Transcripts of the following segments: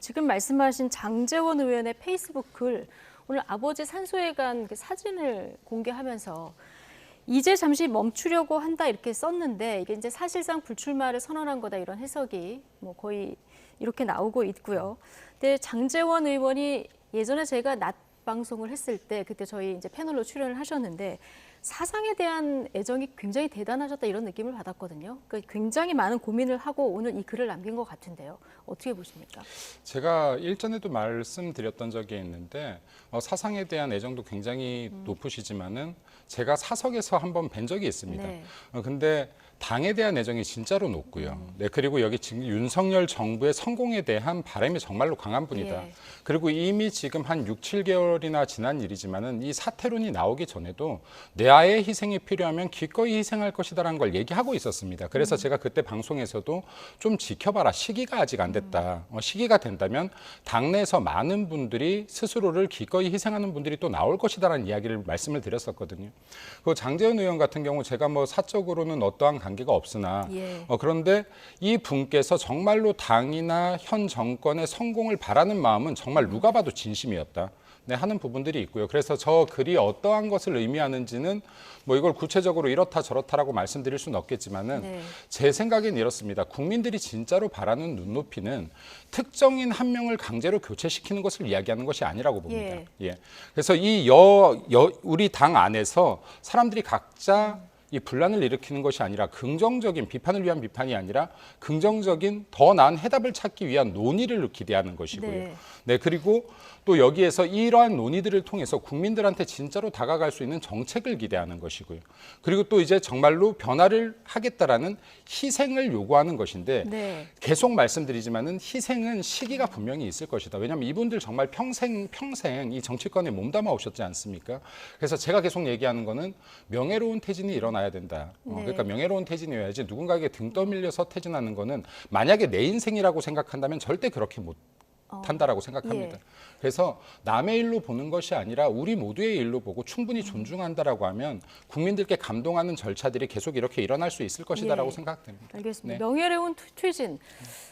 지금 말씀하신 장제원 의원의 페이스북 글, 오늘 아버지 산소에 간 그 사진을 공개하면서 이제 잠시 멈추려고 한다 이렇게 썼는데 이게 이제 사실상 불출마를 선언한 거다 이런 해석이 뭐 거의 이렇게 나오고 있고요. 근데 장제원 의원이 예전에 제가 낮 방송을 했을 때 그때 저희 이제 패널로 출연을 하셨는데 사상에 대한 애정이 굉장히 대단하셨다 이런 느낌을 받았거든요. 그러니까 굉장히 많은 고민을 하고 오늘 이 글을 남긴 것 같은데요. 어떻게 보십니까? 제가 일전에도 말씀드렸던 적이 있는데 사상에 대한 애정도 굉장히 높으시지만은 제가 사석에서 한번 뵌 적이 있습니다. 네. 근데 당에 대한 애정이 진짜로 높고요. 네, 그리고 여기 지금 윤석열 정부의 성공에 대한 바람이 정말로 강한 분이다. 예. 그리고 이미 지금 한 6, 7개월이나 지난 일이지만은 이 사퇴론이 나오기 전에도 내 아이의 희생이 필요하면 기꺼이 희생할 것이다라는 걸 얘기하고 있었습니다. 그래서 제가 그때 방송에서도 좀 지켜봐라. 시기가 아직 안 됐다. 시기가 된다면 당내에서 많은 분들이 스스로를 기꺼이 희생하는 분들이 또 나올 것이다라는 이야기를 말씀을 드렸었거든요. 그 장제원 의원 같은 경우 제가 뭐 사적으로는 어떠한 관계가 없으나 예. 그런데 이 분께서 정말로 당이나 현 정권의 성공을 바라는 마음은 정말 누가 봐도 진심이었다. 네, 하는 부분들이 있고요. 그래서 저 글이 어떠한 것을 의미하는지는 뭐 이걸 구체적으로 이렇다 저렇다라고 말씀드릴 수는 없겠지만은 네. 제 생각엔 이렇습니다. 국민들이 진짜로 바라는 눈높이는 특정인 한 명을 강제로 교체시키는 것을 이야기하는 것이 아니라고 봅니다. 예. 그래서 우리 당 안에서 사람들이 각자 이 분란을 일으키는 것이 아니라 긍정적인 비판을 위한 비판이 아니라 긍정적인 더 나은 해답을 찾기 위한 논의를 기대하는 것이고요. 네. 네, 그리고 또 여기에서 이러한 논의들을 통해서 국민들한테 진짜로 다가갈 수 있는 정책을 기대하는 것이고요. 그리고 또 이제 정말로 변화를 하겠다라는 희생을 요구하는 것인데 네. 계속 말씀드리지만은 희생은 시기가 분명히 있을 것이다. 왜냐하면 이분들 정말 평생 이 정치권에 몸담아 오셨지 않습니까? 그래서 제가 계속 얘기하는 거는 명예로운 퇴진이 일어나야 된다. 네. 그러니까 명예로운 퇴진이어야지 누군가에게 등 떠밀려서 퇴진하는 거는 만약에 내 인생이라고 생각한다면 절대 그렇게 못 한다라고 생각합니다. 예. 그래서 남의 일로 보는 것이 아니라 우리 모두의 일로 보고 충분히 존중한다라고 하면 국민들께 감동하는 절차들이 계속 이렇게 일어날 수 있을 것이다라고 예. 생각됩니다. 알겠습니다. 네. 명예로운 퇴진.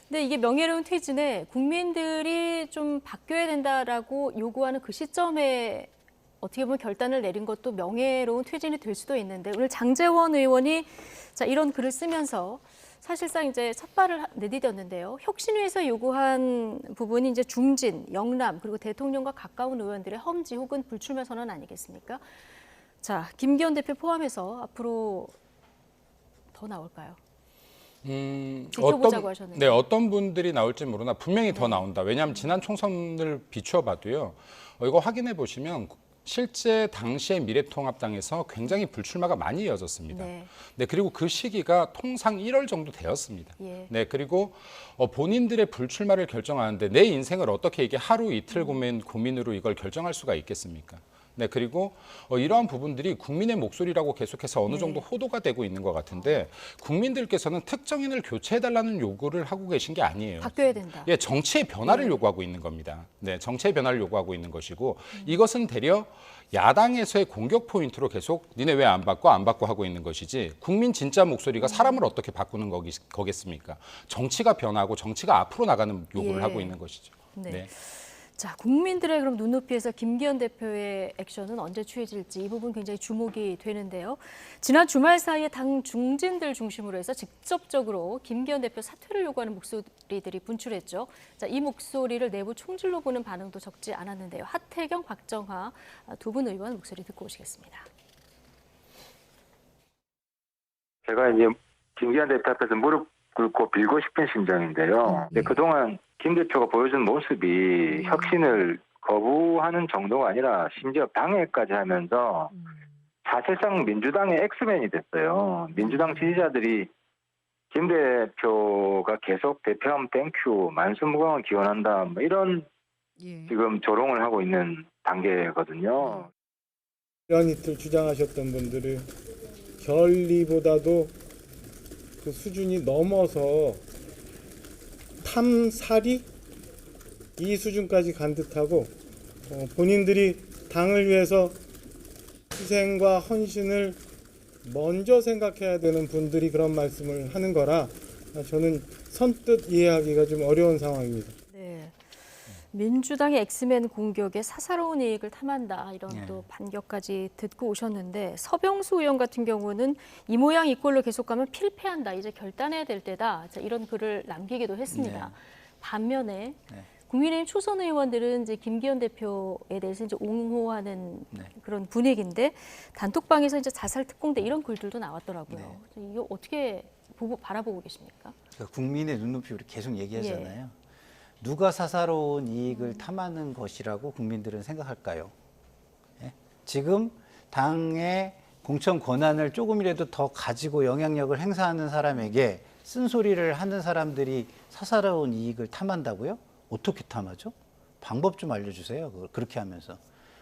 근데 이게 명예로운 퇴진에 국민들이 좀 바뀌어야 된다라고 요구하는 그 시점에 어떻게 보면 결단을 내린 것도 명예로운 퇴진이 될 수도 있는데 오늘 장제원 의원이 자 이런 글을 쓰면서 사실상 이제 삿발을 내디뎠는데요. 혁신위에서 요구한 부분이 이제 중진, 영남 그리고 대통령과 가까운 의원들의 험지 혹은 불출마 선언 아니겠습니까? 자, 김기현 대표 포함해서 앞으로 더 나올까요? 지켜보자고 하셨는데. 네, 어떤 분들이 나올지 모르나 분명히 더 나온다. 왜냐하면 지난 총선을 비추어봐도요. 이거 확인해 보시면 실제 당시의 미래통합당에서 굉장히 불출마가 많이 이어졌습니다. 네. 네, 그리고 그 시기가 통상 1월 정도 되었습니다. 예. 네, 그리고 본인들의 불출마를 결정하는데 내 인생을 어떻게 이게 하루 이틀 고민으로 이걸 결정할 수가 있겠습니까? 네, 그리고 이러한 부분들이 국민의 목소리라고 계속해서 어느 정도 호도가 되고 있는 것 같은데 국민들께서는 특정인을 교체해달라는 요구를 하고 계신 게 아니에요. 바뀌어야 된다. 예, 정치의 변화를 요구하고 있는 겁니다. 네, 정치의 변화를 요구하고 있는 것이고 이것은 되려 야당에서의 공격 포인트로 계속 니네 왜 안 바꿔 하고 있는 것이지 국민 진짜 목소리가 사람을 어떻게 바꾸는 거겠습니까? 정치가 변하고 정치가 앞으로 나가는 요구를 예. 하고 있는 것이죠. 네. 네. 자, 국민들의 그럼 눈높이에서 김기현 대표의 액션은 언제 취해질지 이 부분 굉장히 주목이 되는데요. 지난 주말 사이에 당 중진들 중심으로 해서 직접적으로 김기현 대표 사퇴를 요구하는 목소리들이 분출했죠. 자, 이 목소리를 내부 총질로 보는 반응도 적지 않았는데요. 하태경, 박정하 두 분 의원 목소리 듣고 오시겠습니다. 제가 이제 김기현 대표 앞에서 무릎 꿇고 빌고 싶은 심정인데요. 근데 그동안 김 대표가 보여준 모습이 혁신을 거부하는 정도가 아니라 심지어 방해까지 하면서 사실상 민주당의 엑스맨이 됐어요. 민주당 지지자들이 김 대표가 계속 대표하면 땡큐, 만수무강을 기원한다, 뭐 이런 지금 조롱을 하고 있는 단계거든요. 이런 이틀 주장하셨던 분들을 결리보다도 그 수준이 넘어서 탐살이 이 수준까지 간 듯하고 본인들이 당을 위해서 희생과 헌신을 먼저 생각해야 되는 분들이 그런 말씀을 하는 거라 저는 선뜻 이해하기가 좀 어려운 상황입니다. 네. 민주당의 엑스맨 공격에 사사로운 이익을 탐한다 이런 네. 또 반격까지 듣고 오셨는데 서병수 의원 같은 경우는 이 모양 이 꼴로 계속 가면 필패한다. 이제 결단해야 될 때다. 자, 이런 글을 남기기도 했습니다. 네. 반면에 네. 국민의힘 초선 의원들은 이제 김기현 대표에 대해서 이제 옹호하는 네. 그런 분위기인데 단톡방에서 이제 자살 특공대 이런 글들도 나왔더라고요. 네. 그래서 이거 어떻게 바라보고 계십니까? 그러니까 국민의 눈높이 우리 계속 얘기하잖아요. 누가 사사로운 이익을 탐하는 것이라고 국민들은 생각할까요? 예? 지금 당의 공천 권한을 조금이라도 더 가지고 영향력을 행사하는 사람에게 쓴소리를 하는 사람들이 사사로운 이익을 탐한다고요? 어떻게 탐하죠? 방법 좀 알려주세요. 그렇게 하면서.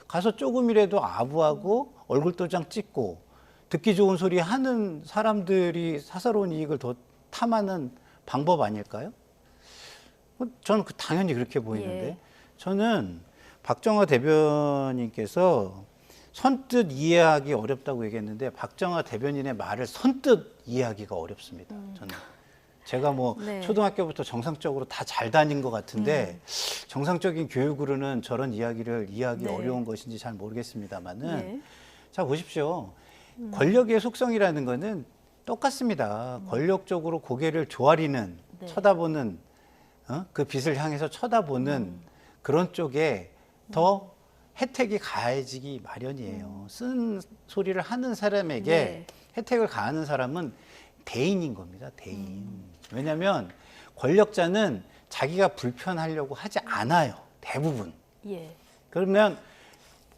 가서 조금이라도 아부하고 얼굴 도장 찍고 듣기 좋은 소리 하는 사람들이 사사로운 이익을 더 탐하는 방법 아닐까요? 저는 당연히 그렇게 보이는데 예. 저는 박정화 대변인께서 선뜻 이해하기 어렵다고 얘기했는데 박정화 대변인의 말을 선뜻 이해하기가 어렵습니다. 저는 제가 뭐 네. 초등학교부터 정상적으로 다 잘 다닌 것 같은데 정상적인 교육으로는 저런 이야기를 이해하기 네. 어려운 것인지 잘 모르겠습니다만은 네. 자 보십시오. 권력의 속성이라는 거는 똑같습니다. 권력적으로 고개를 조아리는 네. 쳐다보는 그 빛을 향해서 쳐다보는 그런 쪽에 더 혜택이 가해지기 마련이에요. 쓴 소리를 하는 사람에게 네. 혜택을 가하는 사람은 대인인 겁니다. 대인. 왜냐하면 권력자는 자기가 불편하려고 하지 않아요. 대부분. 예. 그러면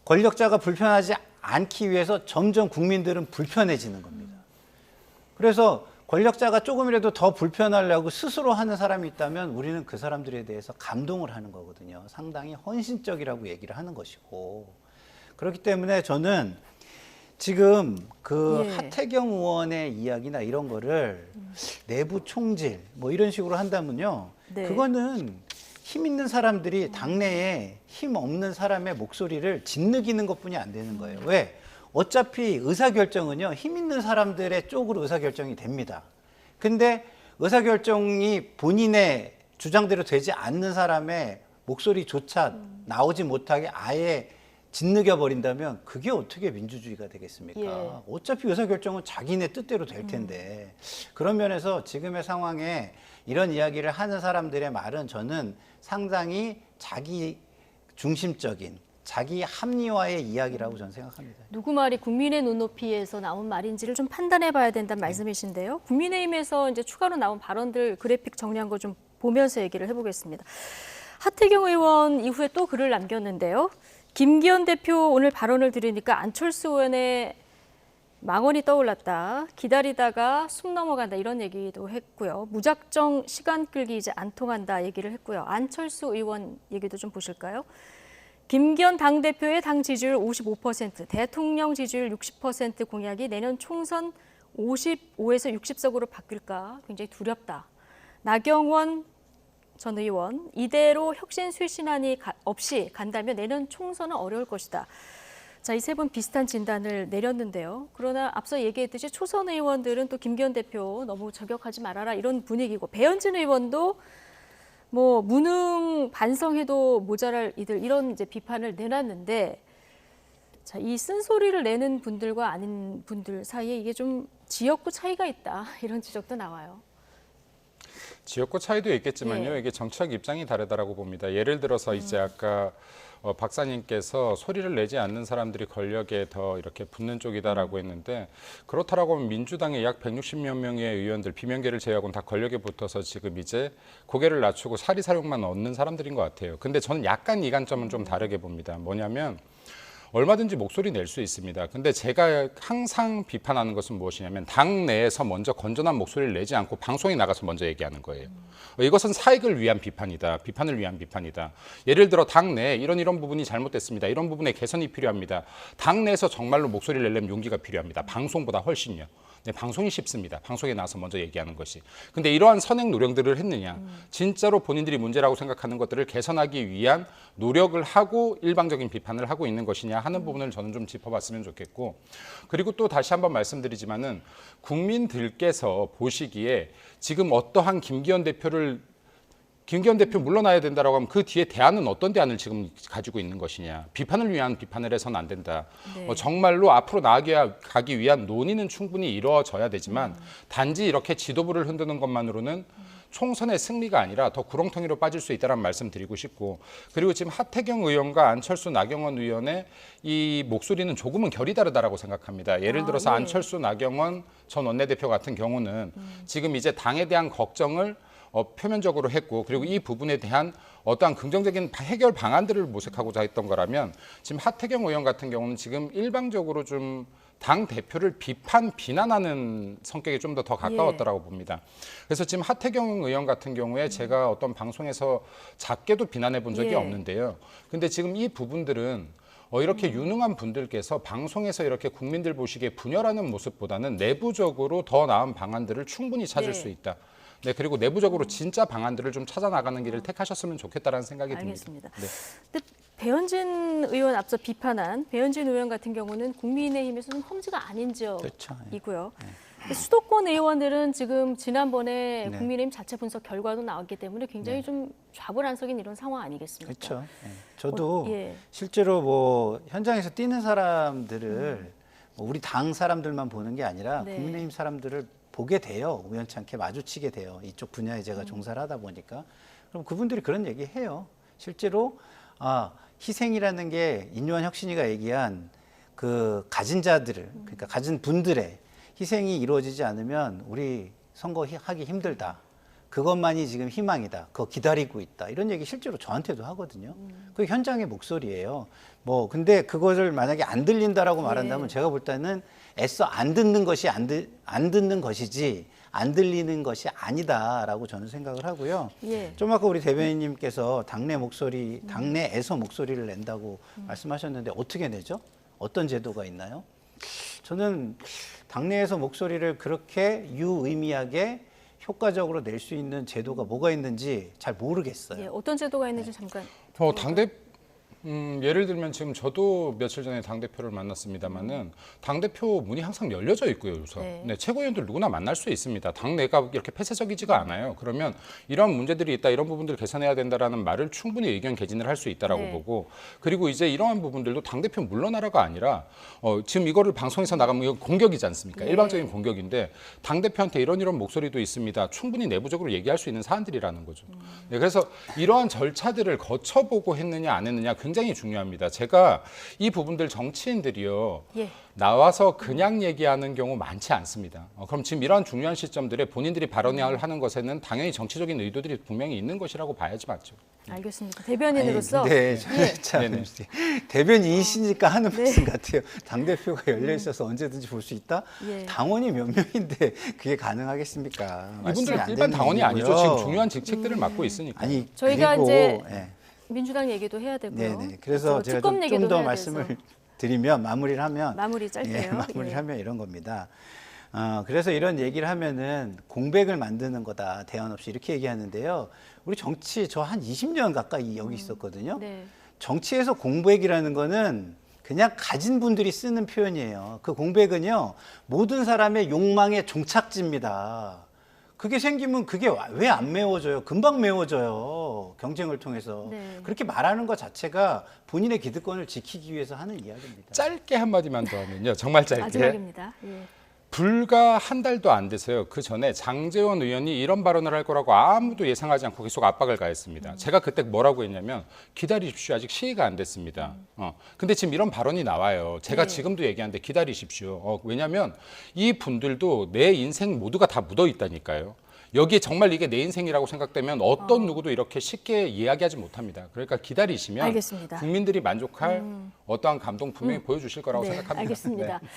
권력자가 불편하지 않기 위해서 점점 국민들은 불편해지는 겁니다. 그래서 권력자가 조금이라도 더 불편하려고 스스로 하는 사람이 있다면 우리는 그 사람들에 대해서 감동을 하는 거거든요. 상당히 헌신적이라고 얘기를 하는 것이고. 그렇기 때문에 저는 지금 그 예. 하태경 의원의 이야기나 이런 거를 내부 총질 뭐 이런 식으로 한다면요. 네. 그거는 힘 있는 사람들이 당내에 힘 없는 사람의 목소리를 짓누기는 것뿐이 안 되는 거예요. 왜? 어차피 의사결정은요, 힘 있는 사람들의 쪽으로 의사결정이 됩니다. 근데 의사결정이 본인의 주장대로 되지 않는 사람의 목소리조차 나오지 못하게 아예 짓누겨 버린다면 그게 어떻게 민주주의가 되겠습니까? 예. 어차피 의사결정은 자기네 뜻대로 될 텐데. 그런 면에서 지금의 상황에 이런 이야기를 하는 사람들의 말은 저는 상당히 자기 중심적인 자기 합리화의 이야기라고 저는 생각합니다. 누구 말이 국민의 눈높이에서 나온 말인지를 좀 판단해 봐야 된다는 말씀이신데요. 국민의힘에서 이제 추가로 나온 발언들 그래픽 정리한 거 좀 보면서 얘기를 해보겠습니다. 하태경 의원 이후에 또 글을 남겼는데요. 김기현 대표 오늘 발언을 들으니까 안철수 의원의 망언이 떠올랐다. 기다리다가 숨 넘어간다. 이런 얘기도 했고요. 무작정 시간 끌기 이제 안 통한다 얘기를 했고요. 안철수 의원 얘기도 좀 보실까요? 김기현 당대표의 당 지지율 55%, 대통령 지지율 60% 공약이 내년 총선 55에서 60석으로 바뀔까 굉장히 두렵다. 나경원 전 의원, 이대로 혁신 쇄신안이 없이 간다면 내년 총선은 어려울 것이다. 자, 이 세 분 비슷한 진단을 내렸는데요. 그러나 앞서 얘기했듯이 초선 의원들은 또 김기현 대표 너무 저격하지 말아라 이런 분위기고 배현진 의원도 뭐 무능 반성해도 모자랄 이들 이런 이제 비판을 내놨는데 자, 이 쓴소리를 내는 분들과 아닌 분들 사이에 이게 좀 지역구 차이가 있다 이런 지적도 나와요. 지역구 차이도 있겠지만요. 네. 이게 정치적 입장이 다르다라고 봅니다. 예를 들어서 이제 아까 박사님께서 소리를 내지 않는 사람들이 권력에 더 이렇게 붙는 쪽이다라고 했는데 그렇다라고 하면 민주당의 약 160여 명의 의원들 비명계를 제외하고는 다 권력에 붙어서 지금 이제 고개를 낮추고 사리사욕만 얻는 사람들인 것 같아요. 근데 저는 약간 이 관점은 좀 다르게 봅니다. 뭐냐면 얼마든지 목소리 낼 수 있습니다. 근데 제가 항상 비판하는 것은 무엇이냐면 당 내에서 먼저 건전한 목소리를 내지 않고 방송에 나가서 먼저 얘기하는 거예요. 이것은 사익을 위한 비판이다. 비판을 위한 비판이다. 예를 들어 당 내에 이런 부분이 잘못됐습니다. 이런 부분에 개선이 필요합니다. 당 내에서 정말로 목소리를 내려면 용기가 필요합니다. 방송보다 훨씬요. 네, 방송이 쉽습니다. 방송에 나와서 먼저 얘기하는 것이. 근데 이러한 선행 노력들을 했느냐. 진짜로 본인들이 문제라고 생각하는 것들을 개선하기 위한 노력을 하고 일방적인 비판을 하고 있는 것이냐 하는 부분을 저는 좀 짚어봤으면 좋겠고 그리고 또 다시 한번 말씀드리지만은 국민들께서 보시기에 지금 어떠한 김기현 대표를 김기현 대표 물러나야 된다라고 하면 그 뒤에 대안은 어떤 대안을 지금 가지고 있는 것이냐. 비판을 위한 비판을 해서는 안 된다. 네. 정말로 앞으로 나아가기 위한 논의는 충분히 이루어져야 되지만 단지 이렇게 지도부를 흔드는 것만으로는 총선의 승리가 아니라 더 구렁텅이로 빠질 수 있다는 말씀 드리고 싶고, 그리고 지금 하태경 의원과 안철수 나경원 의원의 이 목소리는 조금은 결이 다르다라고 생각합니다. 예를 들어서 네. 안철수 나경원 전 원내대표 같은 경우는 지금 이제 당에 대한 걱정을 표면적으로 했고, 그리고 이 부분에 대한 어떠한 긍정적인 해결 방안들을 모색하고자 했던 거라면, 지금 하태경 의원 같은 경우는 지금 일방적으로 좀 당 대표를 비난하는 성격이 좀 더 가까웠다라고 봅니다. 그래서 지금 하태경 의원 같은 경우에 제가 어떤 방송에서 작게도 비난해 본 적이 예. 없는데요. 근데 지금 이 부분들은 이렇게 유능한 분들께서 방송에서 이렇게 국민들 보시기에 분열하는 모습보다는 내부적으로 더 나은 방안들을 충분히 찾을 네. 수 있다. 네, 그리고 내부적으로 진짜 방안들을 좀 찾아 나가는 길을 택하셨으면 좋겠다라는 생각이 알겠습니다. 듭니다. 네. 근데 배현진 의원 앞서 비판한 배현진 의원 같은 경우는 국민의힘에서 좀 험지가 아닌 그렇죠. 지역이고요. 근데 수도권 의원들은 지금 지난번에 네. 국민의힘 자체 분석 결과도 나왔기 때문에 굉장히 네. 좀 좌불안석인 이런 상황 아니겠습니까? 그렇죠. 예. 저도 예. 실제로 뭐 현장에서 뛰는 사람들을 뭐 우리 당 사람들만 보는 게 아니라 네. 국민의힘 사람들을 보게 돼요. 우연찮게 마주치게 돼요. 이쪽 분야에 제가 종사를 하다 보니까. 그럼 그분들이 그런 얘기 해요. 실제로 희생이라는 게 인류한 혁신이가 얘기한 그 가진 자들을, 그러니까 가진 분들의 희생이 이루어지지 않으면 우리 선거하기 힘들다. 그것만이 지금 희망이다. 그거 기다리고 있다. 이런 얘기 실제로 저한테도 하거든요. 그게 현장의 목소리예요. 뭐 근데 그것을 만약에 안 들린다라고 말한다면 제가 볼 때는 애써 안 듣는 것이 안 듣는 것이지 안 들리는 것이 아니다라고 저는 생각을 하고요. 예. 좀 아까 우리 대변인님께서 당내에서 목소리를 낸다고 말씀하셨는데 어떻게 내죠? 어떤 제도가 있나요? 저는 당내에서 목소리를 그렇게 유의미하게 효과적으로 낼 수 있는 제도가 뭐가 있는지 잘 모르겠어요. 예, 어떤 제도가 있는지 잠깐. 예를 들면 지금 저도 며칠 전에 당대표를 만났습니다만은 당대표 문이 항상 열려져 있고요, 우선. 네. 네, 최고위원들 누구나 만날 수 있습니다. 당내가 이렇게 폐쇄적이지가 않아요. 그러면 이런 문제들이 있다, 이런 부분들을 개선해야 된다라는 말을 충분히 의견 개진을 할 수 있다라고 네. 보고, 그리고 이제 이러한 부분들도 당대표 물러나라가 아니라 지금 이거를 방송에서 나가면 이거 공격이지 않습니까? 네. 일방적인 공격인데 당대표한테 이런 목소리도 있습니다. 충분히 내부적으로 얘기할 수 있는 사안들이라는 거죠. 네, 그래서 이러한 절차들을 거쳐보고 했느냐 안 했느냐 굉장히 중요합니다. 제가 이 부분들 정치인들이요. 예. 나와서 그냥 얘기하는 경우 많지 않습니다. 그럼 지금 이러한 중요한 시점들에 본인들이 발언을 하는 것에는 당연히 정치적인 의도들이 분명히 있는 것이라고 봐야지 맞죠. 알겠습니다. 대변인으로서. 네, 예. 참 네네. 대변인이시니까 하는 말씀 같아요. 당 대표가 열려 있어서 언제든지 볼 수 있다. 예. 당원이 몇 명인데 그게 가능하겠습니까? 말씀이 이분들 안 일반 되는 당원이 얘기고요. 아니죠. 지금 중요한 직책들을 맡고 있으니까. 아니 저희가 그리고, 이제 예. 민주당 얘기도 해야 되고요. 네네. 그래서 제가 특검 좀 얘기도 더 해야 말씀을 돼서. 드리면 마무리를 하면 마무리 짧게요. 예, 마무리를 예. 하면 이런 겁니다. 그래서 이런 얘기를 하면은 공백을 만드는 거다. 대안 없이 이렇게 얘기하는데요. 우리 정치 저 한 20년 가까이 여기 있었거든요. 네. 정치에서 공백이라는 거는 그냥 가진 분들이 쓰는 표현이에요. 그 공백은요, 모든 사람의 욕망의 종착지입니다. 그게 생기면 그게 왜 안 메워져요? 금방 메워져요. 경쟁을 통해서. 네. 그렇게 말하는 것 자체가 본인의 기득권을 지키기 위해서 하는 이야기입니다. 짧게 한마디만 더 하면요. 정말 짧게. 마지막입니다. 예. 불과 한 달도 안 돼서요. 그 전에 장제원 의원이 이런 발언을 할 거라고 아무도 예상하지 않고 계속 압박을 가했습니다. 제가 그때 뭐라고 했냐면 기다리십시오. 아직 시기가 안 됐습니다. 근데 지금 이런 발언이 나와요. 제가 네. 지금도 얘기하는데 기다리십시오. 왜냐하면 이 분들도 내 인생 모두가 다 묻어 있다니까요. 여기에 정말 이게 내 인생이라고 생각되면 어떤 누구도 이렇게 쉽게 이야기하지 못합니다. 그러니까 기다리시면 알겠습니다. 국민들이 만족할 어떠한 감동 분명히 보여주실 거라고 네, 생각합니다. 알겠습니다. 네.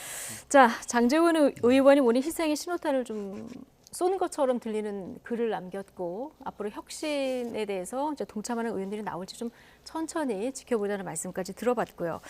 자, 장제원 의원이 오늘 희생의 신호탄을 좀 쏘는 것처럼 들리는 글을 남겼고 앞으로 혁신에 대해서 이제 동참하는 의원들이 나올지 좀 천천히 지켜보자는 말씀까지 들어봤고요.